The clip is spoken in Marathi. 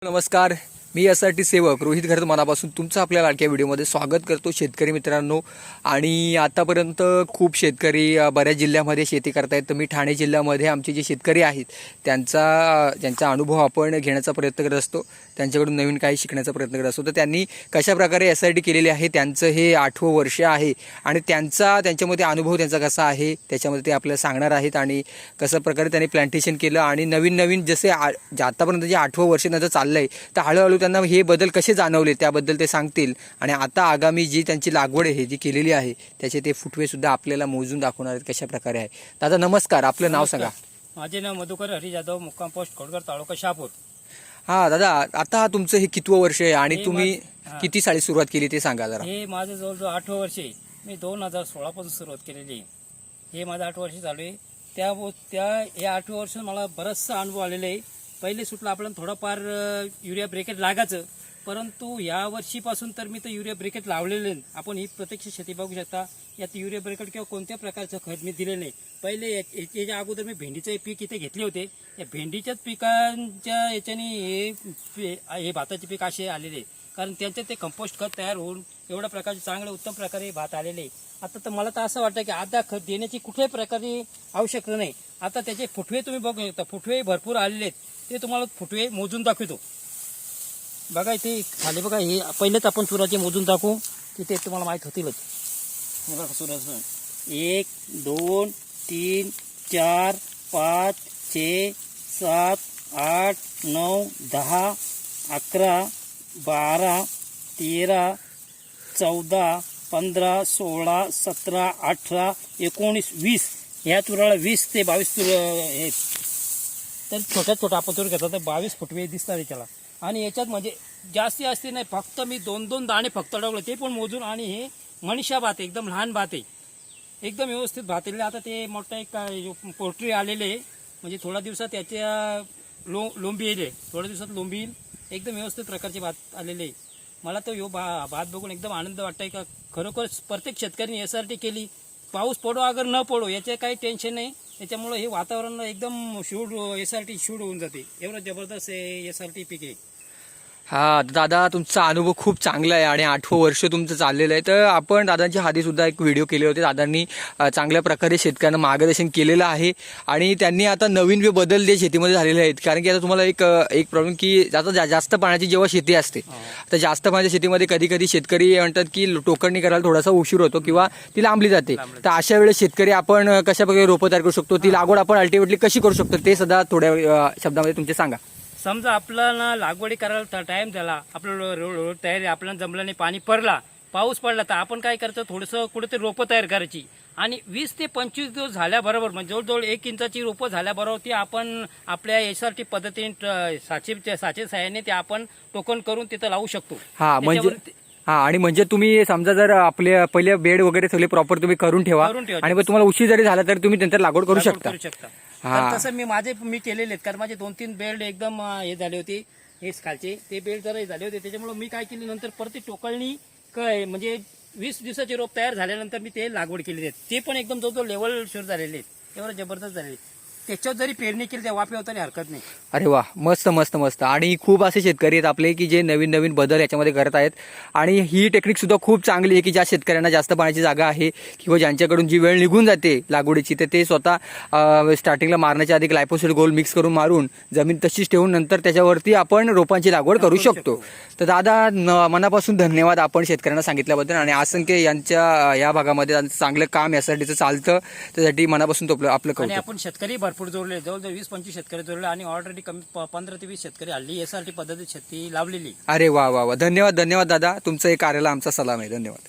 नमस्कार, मी SRT सेवक रोहित घरत मनापासून तुमचं आपल्या लाडक्या व्हिडिओमध्ये स्वागत करतो शेतकरी मित्रांनो. आणि आतापर्यंत खूप शेतकरी बऱ्याच जिल्ह्यामध्ये शेती करतायत. तर मी ठाणे जिल्ह्यामध्ये आमचे जे शेतकरी आहेत त्यांचा अनुभव आपण घेण्याचा प्रयत्न करत असतो, त्यांच्याकडून नवीन काही शिकण्याचा प्रयत्न करत असतो. तर त्यांनी कशाप्रकारे SRT केलेली आहे, त्यांचं हे 8वं वर्ष आहे आणि त्यांच्यामध्ये अनुभव त्यांचा कसा आहे त्याच्यामध्ये ते आपल्याला सांगणार आहेत. आणि कशा प्रकारे त्यांनी प्लांटेशन केलं आणि नवीन जसे आतापर्यंत जे 8वं वर्ष नंतर चाललं आहे, तर हळूहळू त्यांना हे बदल कसे जाणवले त्याबद्दल ते सांगतील. आणि आता आगामी जी त्यांची लागवड आहे जी केलेली आहे त्याचे ते फुटवे सुद्धा आपल्याला मोजून दाखवणार आहेत कशा प्रकारे आहे. दादा नमस्कार, आपलं नाव सांगा. माझे नाव मधुकर हरी जाधव, मुक्काम पोस्ट खोडकर, तालुका शहापूर. हा दादा, आता तुमचं हे कितवं वर्ष आहे आणि तुम्ही किती साली सुरुवात केली ते सांगा जरा. हे माझं जवळजवळ 8वं वर्ष आहे. मी 2016 पासून सुरुवात केलेली आहे. हे माझं 8 वर्ष चालू आहे. या 8 वर्ष मला बराचसा अनुभव आलेला आहे. पहिले सुटलं आपल्याला थोडंफार युरिया ब्रेकेट लागायचं, परंतु या वर्षीपासून तर मी तर युरिया ब्रेकेट लावलेले. आपण ही प्रत्यक्ष शेती बघू शकता. यात युरिया ब्रेकेट किंवा कोणत्या प्रकारचं खत मी दिले नाही. पहिले याच्या अगोदर मी भेंडीचे पीक इथे घेतले होते. या भेंडीच्याच पिकांच्या याच्याने हे भाताचे पीक असे आलेले, कारण त्यांचे ते कंपोस्ट खत तयार होऊन एवढ्या प्रकारचे चांगले उत्तम प्रकारे भात आलेले. आता तर मला तर असं वाटतं की आता खत देण्याची कुठल्याही प्रकारे आवश्यकता नाही. आता त्याचे फुटवे तुम्ही बघू शकता, फुटवे भरपूर आलेले आहेत. ते तुम्हाला फुटवे मोजून दाखवतो. बघा इथे खाली बघा, हे पहिलेच आपण सुराचे मोजून दाखवू, तिथे तुम्हाला माहीत होतीलच. हे बघा सुराचं 1 2 3 4 5 6 7 8 9 10 11 12 13 14 15 16 17 18 19 20 ह्या तुराला 20 ते 22 तुर आहेत. तर छोट्या आपण तुर घेतात तर 22 फुटवे दिसतात याच्याला. आणि याच्यात म्हणजे जास्ती असते नाही, फक्त मी 2 दाणे फक्त टाकले ते पण मोजून. आणि हे मनीषा भात आहे, एकदम लहान भात आहे, एकदम व्यवस्थित भात आलेले. आता ते मोठं एक पोल्ट्री आलेले, म्हणजे थोड्या दिवसात त्याच्या लोंबी येईल, थोड्या दिवसात लोंबी येईल. एकदम व्यवस्थित प्रकारचे भात आलेले. मला तो भात बघून एकदम आनंद वाटतंय का खरोखर प्रत्येक शेतकऱ्यांनी SRT केली. पाऊस पडो अगर न पडो याचे काही टेन्शन नाही. त्याच्यामुळे हे वातावरण एकदम SRT शूट होऊन जाते. एवढं जबरदस्त SRT पीक आहे. हा दादा, तुमचा अनुभव खूप चांगला आहे आणि 8वं वर्ष तुमचं चाललेलं आहे. तर आपण दादांच्या हाती सुद्धा एक व्हिडिओ केले होते. दादांनी चांगल्या प्रकारे शेतकऱ्यांना मार्गदर्शन केलेलं आहे. आणि त्यांनी आता नवीन जे बदल जे शेतीमध्ये झालेले आहेत, कारण की आता तुम्हाला एक प्रॉब्लेम की आता जास्त पाण्याची जेव्हा शेती असते, तर जास्त पाण्याच्या शेतीमध्ये कधी शेतकरी म्हणतात की टोकरणी करायला थोडासा उशीर होतो किंवा ती लांबली जाते. तर अशा वेळेस शेतकरी आपण कशा प्रकारे रोपं तयार करू शकतो, ती लागवड आपण अल्टिमेटली कशी करू शकतो ते सुद्धा थोड्या शब्दामध्ये तुमचे सांगा. समजा आपल्याला लागवडी करायला टाइम झाला, आपलं रोड तयारी आपल्याला जमलं नाही, पाणी पडला, पाऊस पडला, तर आपण काय करतो थोडंसं कुठेतरी रोपं तयार करायची. आणि 20 ते 25 दिवस झाल्याबरोबर म्हणजे जवळजवळ 1 इंचाची रोपं झाल्याबरोबर ती आपण आपल्या SRT पद्धतीने साचे सहाय्याने ते आपण टोकन करून तिथं लावू शकतो. आणि म्हणजे तुम्ही समजा जर आपल्या पहिले बेड वगैरे सगळे प्रॉपर तुम्ही करून ठेवा आणि मग तुम्हाला उशीर जरी झाला तरी तुम्ही नंतर लागवड करू शकता. तर तसं मी केलेले आहेत, कारण माझे 2-3 बेल्ट एकदम हे झाले होते, हे खालचे ते बेल्ट जरा झाले होते. त्याच्यामुळे मी काय केले, नंतर परत ती टोकळणी काय म्हणजे 20 दिवसाचे रोप तयार झाल्यानंतर मी ते लागवड केलेले आहेत. ते पण एकदम जवळजवळ लेवल शुअर झालेले आहेत, एवढं जबरदस्त झालेले. त्याच्यावर जरी पेरणी केली त्या वाफे होताना हरकत नाही. अरे वा, मस्त मस्त मस्त. आणि खूप असे शेतकरी आहेत आपले की जे नवीन बदल याच्यामध्ये करत आहेत. आणि ही टेक्निक सुद्धा खूप चांगली आहे की ज्या शेतकऱ्यांना जास्त पाण्याची जागा आहे किंवा ज्यांच्याकडून जी वेळ निघून जाते लागवडीची, तर ते स्वतः स्टार्टिंगला मारण्याच्या आधी ग्लायफोसेट गोल्ड मिक्स करून मारून जमीन तशीच ठेवून नंतर त्याच्यावरती आपण रोपांची लागवड करू शकतो. तर दादा मनापासून धन्यवाद आपण शेतकऱ्यांना सांगितल्याबद्दल. आणि असंख्य यांच्या या भागामध्ये चांगलं काम SRTचं चालतं, त्यासाठी मनापासून आपलं कौतुक. आपण शेतकरी भरपूर जोडले, जवळजवळ 20-25 शेतकरी जोडले आणि ऑलरेडी कमी 15 ते 20 शेतकरी हल्ली SRT पद्धतीत शेती लावलेली. अरे वा वा वा, धन्यवाद दादा, तुमचं हे कार्याला आमचा सलाम आहे. धन्यवाद.